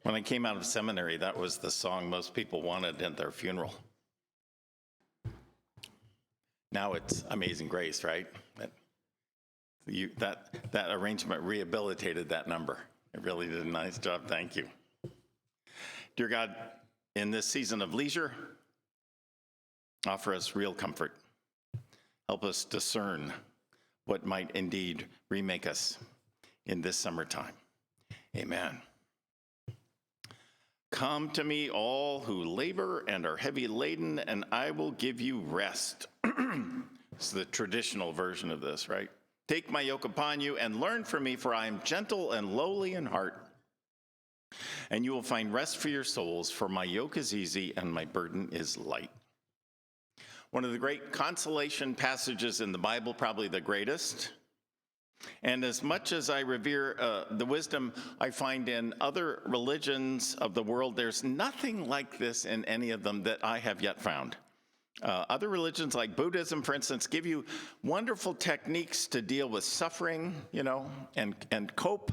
When I came out of seminary, that was the song most people wanted at their funeral. Now it's Amazing Grace, right? That arrangement rehabilitated that number. It really did a nice job. Thank you. Dear God, in this season of leisure, offer us real comfort. Help us discern what might indeed remake us in this summertime. Amen. Come to me, all who labor and are heavy laden, and I will give you rest. It's the traditional version of this, right? Take my yoke upon you and learn from me, for I am gentle and lowly in heart. And you will find rest for your souls, for my yoke is easy and my burden is light. One of the great consolation passages in the Bible, probably the greatest. And as much as I revere the wisdom I find in other religions of the world, there's nothing like this in any of them that I have yet found. Other religions like Buddhism, for instance, give you wonderful techniques to deal with suffering, and cope.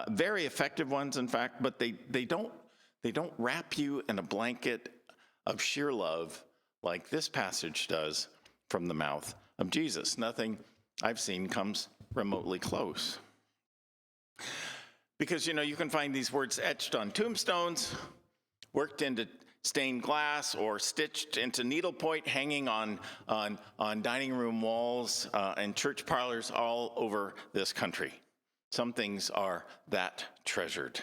Very effective ones, in fact, but they don't wrap you in a blanket of sheer love like this passage does from the mouth of Jesus. Nothing I've seen comes remotely close. Because, you can find these words etched on tombstones, worked into stained glass, or stitched into needlepoint, hanging on dining room walls and church parlors all over this country. Some things are that treasured.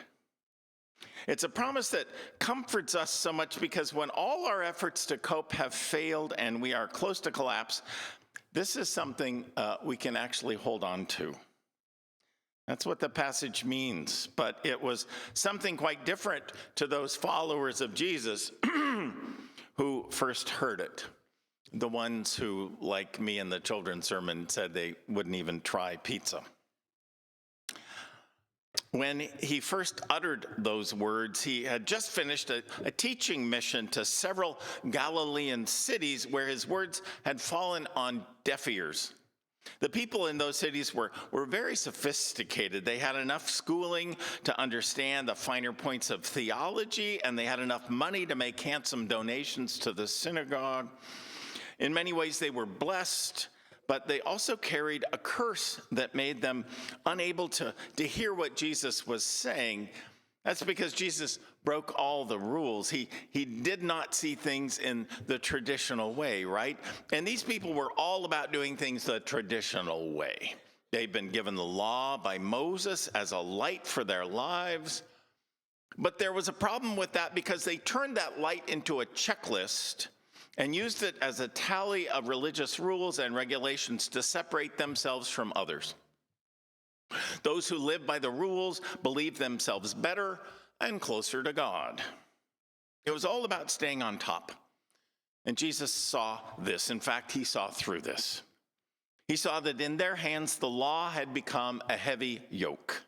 It's a promise that comforts us so much because when all our efforts to cope have failed and we are close to collapse, this is something we can actually hold on to. That's what the passage means, but it was something quite different to those followers of Jesus who first heard it. The ones who, like me in the children's sermon, said they wouldn't even try pizza. When he first uttered those words, he had just finished a teaching mission to several Galilean cities where his words had fallen on deaf ears. The people in those cities were very sophisticated. They had enough schooling to understand the finer points of theology, and they had enough money to make handsome donations to the synagogue. In many ways, they were blessed, but they also carried a curse that made them unable to hear what Jesus was saying. That's because Jesus broke all the rules. He did not see things in the traditional way, right? And these people were all about doing things the traditional way. They'd been given the law by Moses as a light for their lives. But there was a problem with that because they turned that light into a checklist and used it as a tally of religious rules and regulations to separate themselves from others. Those who live by the rules believe themselves better and closer to God. It was all about staying on top. And Jesus saw this. In fact, he saw through this. He saw that in their hands the law had become a heavy yoke,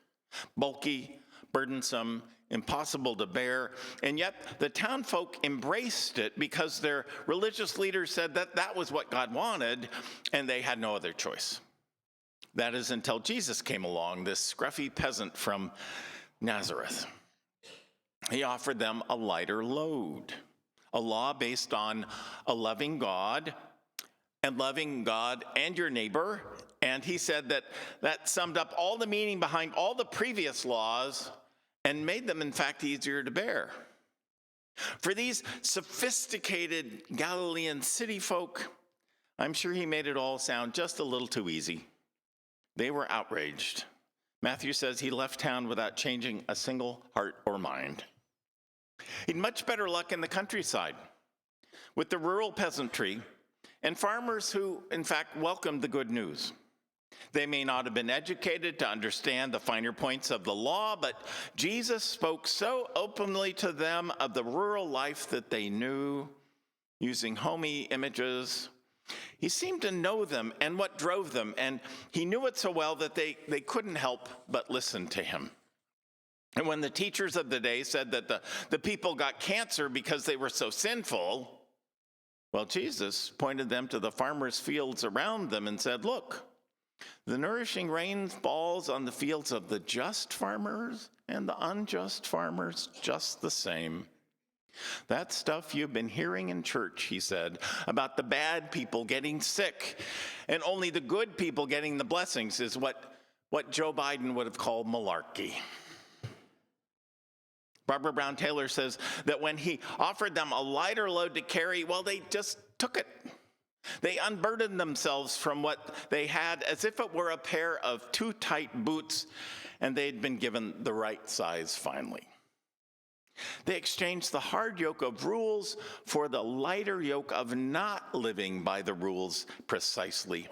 bulky, burdensome, impossible to bear, and yet the townfolk embraced it because their religious leaders said that was what God wanted, and they had no other choice. That is until Jesus came along, this scruffy peasant from Nazareth. He offered them a lighter load, a law based on a loving God and your neighbor. And he said that summed up all the meaning behind all the previous laws and made them, in fact, easier to bear. For these sophisticated Galilean city folk, I'm sure he made it all sound just a little too easy. They were outraged. Matthew says he left town without changing a single heart or mind. He'd much better luck in the countryside with the rural peasantry and farmers who, in fact, welcomed the good news. They may not have been educated to understand the finer points of the law, but Jesus spoke so openly to them of the rural life that they knew, using homey images. He seemed to know them and what drove them, and he knew it so well that they couldn't help but listen to him. And when the teachers of the day said that the people got cancer because they were so sinful, well, Jesus pointed them to the farmers' fields around them and said, look, The nourishing rain falls on the fields of the just farmers and the unjust farmers just the same. That stuff you've been hearing in church, he said, about the bad people getting sick and only the good people getting the blessings is what Joe Biden would have called malarkey. Barbara Brown Taylor says that when he offered them a lighter load to carry, well, they just took it. They unburdened themselves from what they had as if it were a pair of too tight boots, and they'd been given the right size finally. They exchanged the hard yoke of rules for the lighter yoke of not living by the rules precisely,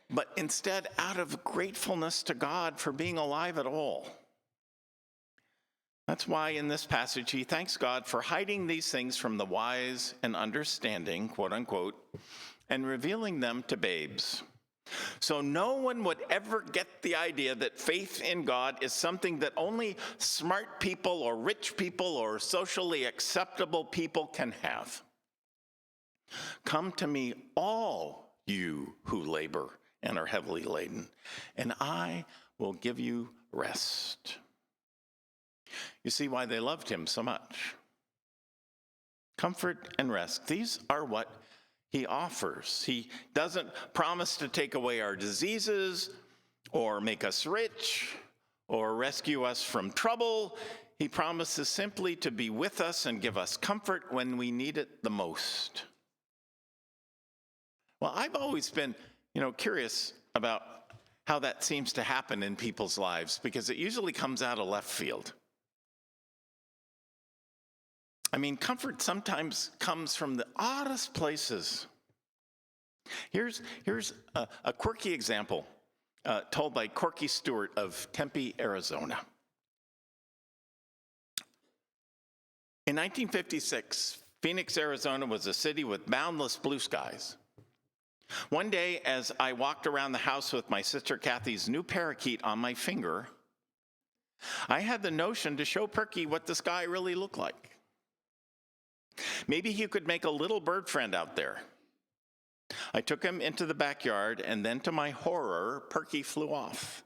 but instead out of gratefulness to God for being alive at all. That's why in this passage he thanks God for hiding these things from the wise and understanding, quote unquote, and revealing them to babes. So no one would ever get the idea that faith in God is something that only smart people or rich people or socially acceptable people can have. Come to me, all you who labor and are heavily laden, and I will give you rest. You see why they loved him so much. Comfort and rest, these are what he offers. He doesn't promise to take away our diseases or make us rich or rescue us from trouble. He promises simply to be with us and give us comfort when we need it the most. Well, I've always been, curious about how that seems to happen in people's lives because it usually comes out of left field. I mean, comfort sometimes comes from the oddest places. Here's a quirky example told by Corky Stewart of Tempe, Arizona. In 1956, Phoenix, Arizona was a city with boundless blue skies. One day, as I walked around the house with my sister Kathy's new parakeet on my finger, I had the notion to show Perky what the sky really looked like. Maybe he could make a little bird friend out there. I took him into the backyard, and then to my horror, Perky flew off.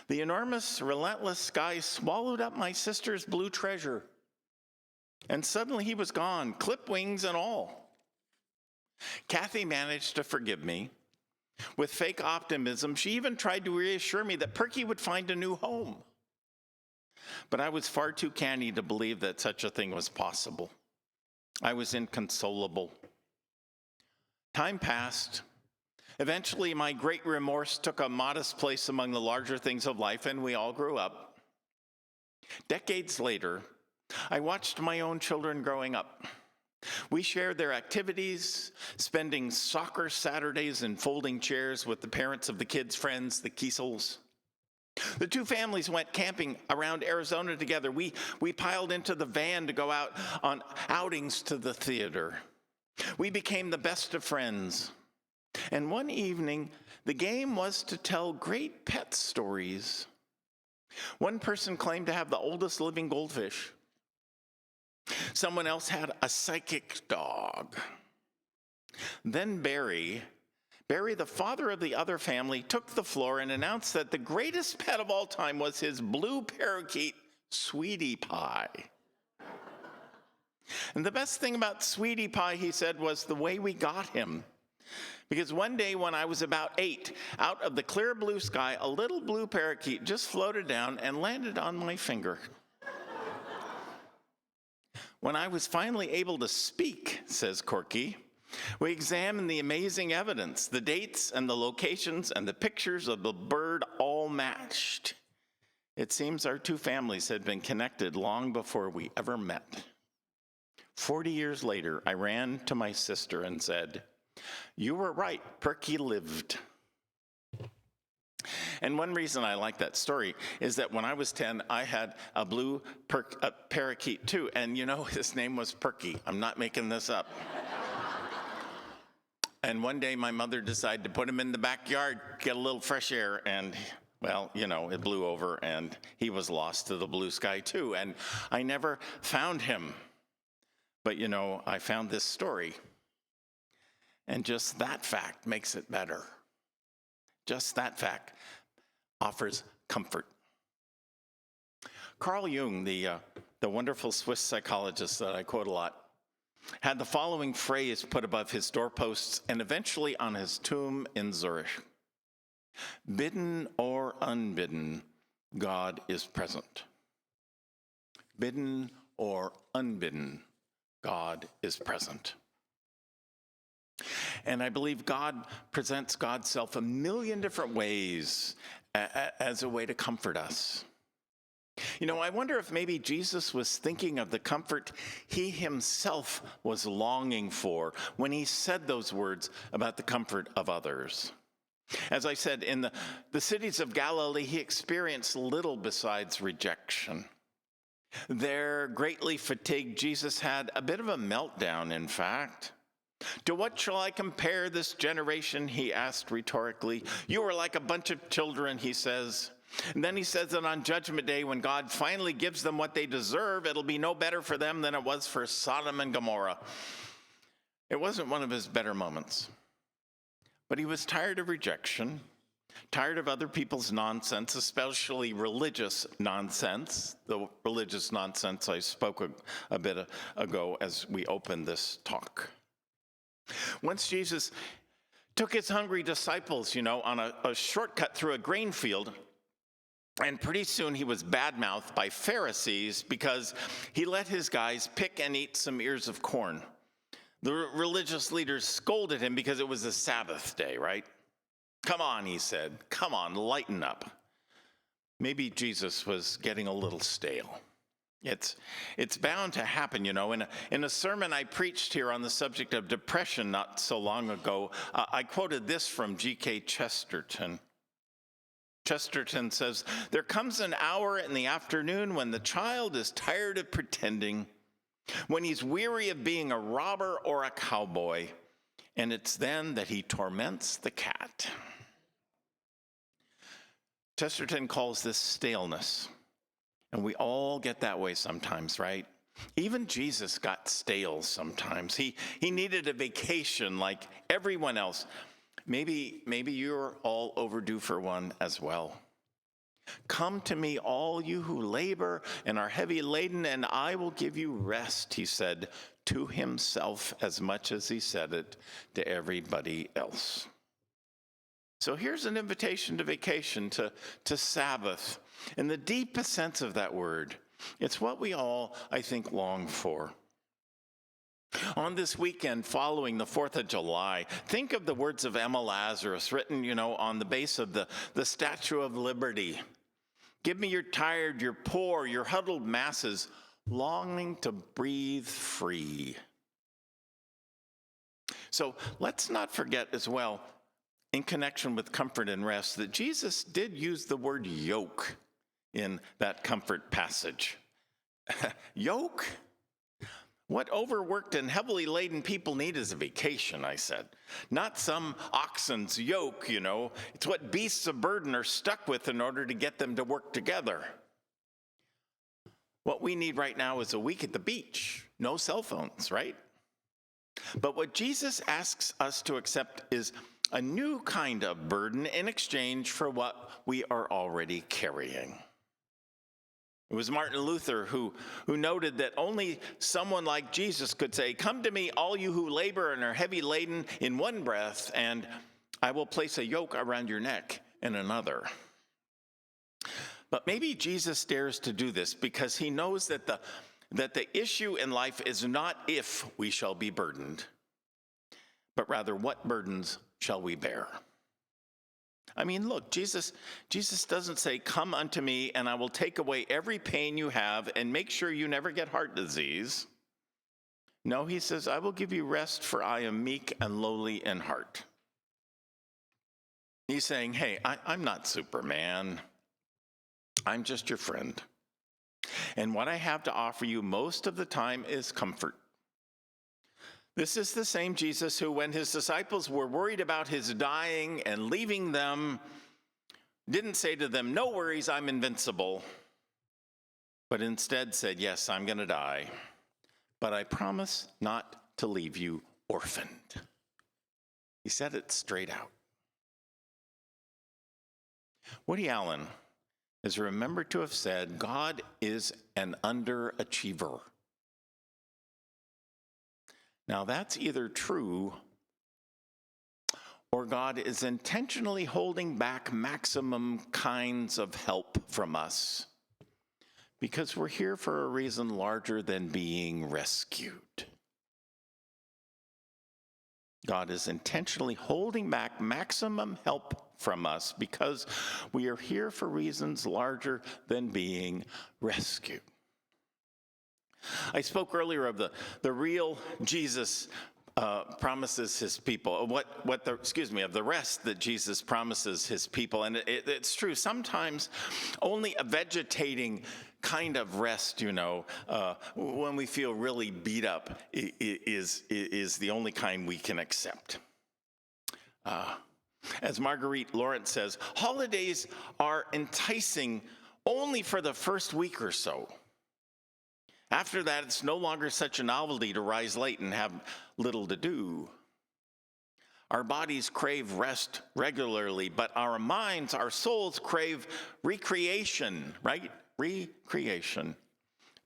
The enormous, relentless sky swallowed up my sister's blue treasure, and suddenly he was gone, clip wings and all. Kathy managed to forgive me. With fake optimism, she even tried to reassure me that Perky would find a new home. But I was far too canny to believe that such a thing was possible. I was inconsolable. Time passed. Eventually, my great remorse took a modest place among the larger things of life, and we all grew up. Decades later, I watched my own children growing up. We shared their activities, spending soccer Saturdays in folding chairs with the parents of the kids' friends, the Kiesels. The two families went camping around Arizona together. We piled into the van to go out on outings to the theater. We became the best of friends. And one evening, the game was to tell great pet stories. One person claimed to have the oldest living goldfish. Someone else had a psychic dog. Then Barry, the father of the other family, took the floor and announced that the greatest pet of all time was his blue parakeet, Sweetie Pie. And the best thing about Sweetie Pie, he said, was the way we got him. Because one day when I was about 8, out of the clear blue sky, a little blue parakeet just floated down and landed on my finger. When I was finally able to speak, says Corky, we examined the amazing evidence. The dates and the locations and the pictures of the bird all matched. It seems our two families had been connected long before we ever met. 40 years later, I ran to my sister and said, "You were right, Perky lived." And one reason I like that story is that when I was 10, I had a blue parakeet too, and his name was Perky. I'm not making this up. And one day my mother decided to put him in the backyard, get a little fresh air, and it blew over and he was lost to the blue sky too. And I never found him. But I found this story. And just that fact makes it better. just that fact, offers comfort. Carl Jung, the wonderful Swiss psychologist that I quote a lot, had the following phrase put above his doorposts and eventually on his tomb in Zurich. Bidden or unbidden, God is present. Bidden or unbidden, God is present. And I believe God presents God's self a million different ways as a way to comfort us. You know, I wonder if maybe Jesus was thinking of the comfort he himself was longing for when he said those words about the comfort of others. As I said, in the cities of Galilee, he experienced little besides rejection. There, greatly fatigued, Jesus had a bit of a meltdown, in fact. To what shall I compare this generation, he asked rhetorically. You are like a bunch of children, he says. And then he says that on Judgment Day, when God finally gives them what they deserve, it'll be no better for them than it was for Sodom and Gomorrah. It wasn't one of his better moments. But he was tired of rejection, tired of other people's nonsense, especially religious nonsense, the religious nonsense I spoke a bit ago as we opened this talk. Once Jesus took his hungry disciples, on a shortcut through a grain field, and pretty soon he was badmouthed by Pharisees because he let his guys pick and eat some ears of corn. The religious leaders scolded him because it was a Sabbath day, right? Come on, he said. Come on, lighten up. Maybe Jesus was getting a little stale. It's bound to happen, In a sermon I preached here on the subject of depression not so long ago, I quoted this from G.K. Chesterton. Chesterton says, there comes an hour in the afternoon when the child is tired of pretending, when he's weary of being a robber or a cowboy, and it's then that he torments the cat. Chesterton calls this staleness, and we all get that way sometimes, right? Even Jesus got stale sometimes. He needed a vacation like everyone else. Maybe you're all overdue for one as well. Come to me, all you who labor and are heavy laden, and I will give you rest, he said to himself as much as he said it to everybody else. So here's an invitation to vacation, to Sabbath. In the deepest sense of that word, it's what we all, I think, long for. On this weekend following the 4th of July, think of the words of Emma Lazarus written, on the base of the Statue of Liberty. Give me your tired, your poor, your huddled masses, longing to breathe free. So let's not forget as well, in connection with comfort and rest, that Jesus did use the word yoke in that comfort passage. Yoke? What overworked and heavily laden people need is a vacation, I said. Not some oxen's yoke, It's what beasts of burden are stuck with in order to get them to work together. What we need right now is a week at the beach. No cell phones, right? But what Jesus asks us to accept is a new kind of burden in exchange for what we are already carrying. It was Martin Luther who noted that only someone like Jesus could say, come to me, all you who labor and are heavy laden, in one breath, and I will place a yoke around your neck in another. But maybe Jesus dares to do this because he knows that the issue in life is not if we shall be burdened, but rather what burdens shall we bear. I mean, look, Jesus doesn't say, come unto me and I will take away every pain you have and make sure you never get heart disease. No, he says, I will give you rest, for I am meek and lowly in heart. He's saying, hey, I'm not Superman. I'm just your friend. And what I have to offer you most of the time is comfort. This is the same Jesus who, when his disciples were worried about his dying and leaving them, didn't say to them, no worries, I'm invincible, but instead said, yes, I'm going to die, but I promise not to leave you orphaned. He said it straight out. Woody Allen is remembered to have said, God is an underachiever. Now, that's either true or God is intentionally holding back maximum kinds of help from us because we're here for a reason larger than being rescued. God is intentionally holding back maximum help from us because we are here for reasons larger than being rescued. I spoke earlier of the real Jesus promises his people, of the rest that Jesus promises his people. And it's true, sometimes only a vegetating kind of rest, when we feel really beat up is the only kind we can accept. As Marguerite Lawrence says, holidays are enticing only for the first week or so. After that, it's no longer such a novelty to rise late and have little to do. Our bodies crave rest regularly, but our minds, our souls crave recreation, right? Recreation,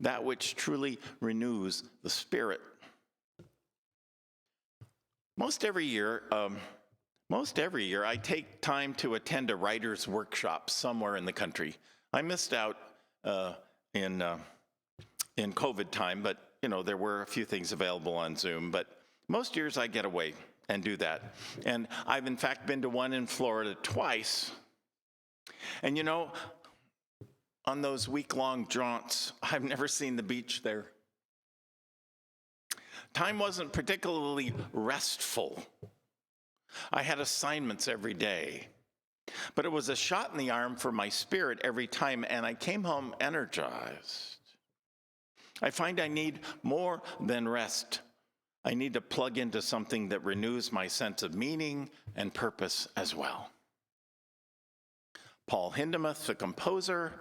that which truly renews the spirit. Most every year, I take time to attend a writer's workshop somewhere in the country. I missed out in COVID time, but there were a few things available on Zoom. But most years I get away and do that. And I've in fact been to one in Florida twice. And on those week-long jaunts, I've never seen the beach there. Time wasn't particularly restful. I had assignments every day. But it was a shot in the arm for my spirit every time, and I came home energized. I find I need more than rest. I need to plug into something that renews my sense of meaning and purpose as well. Paul Hindemith, the composer,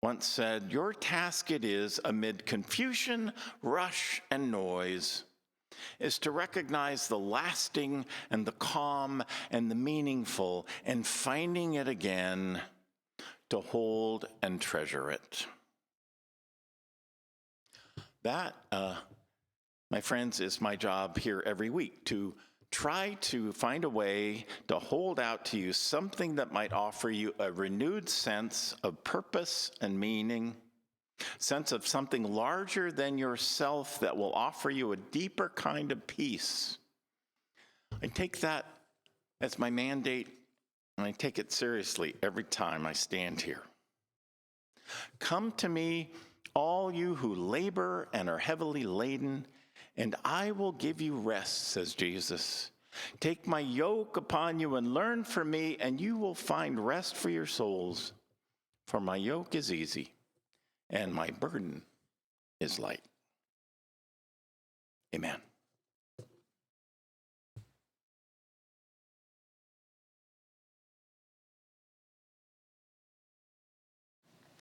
once said, "Your task it is, amid confusion, rush, and noise, is to recognize the lasting and the calm and the meaningful, and finding it again, to hold and treasure it." That, my friends, is my job here every week, to try to find a way to hold out to you something that might offer you a renewed sense of purpose and meaning, sense of something larger than yourself that will offer you a deeper kind of peace. I take that as my mandate, and I take it seriously every time I stand here. Come to me, all you who labor and are heavily laden, and I will give you rest, says Jesus. Take my yoke upon you and learn from me, and you will find rest for your souls. For my yoke is easy, and my burden is light. Amen.